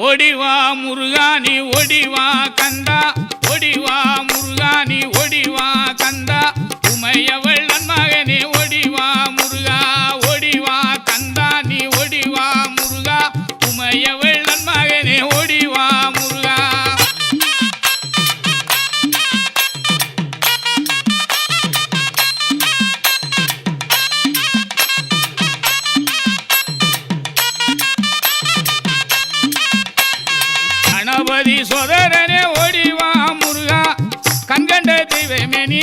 ஓடிவா முருகானி ஓடிவா கந்தா ஓடிவா முருகானி ஓடிவா கந்தா உமையவள் நன்மகனே ஓடிவா முருகா ஓடிவா கந்தா நீ ஓடிவா முருகா உமையவள் நன்மகனே ஓடிவா முருகா கணபதி சோதரனே ஓடிவா முருகா கண்கண்ட தெய்வமே நீ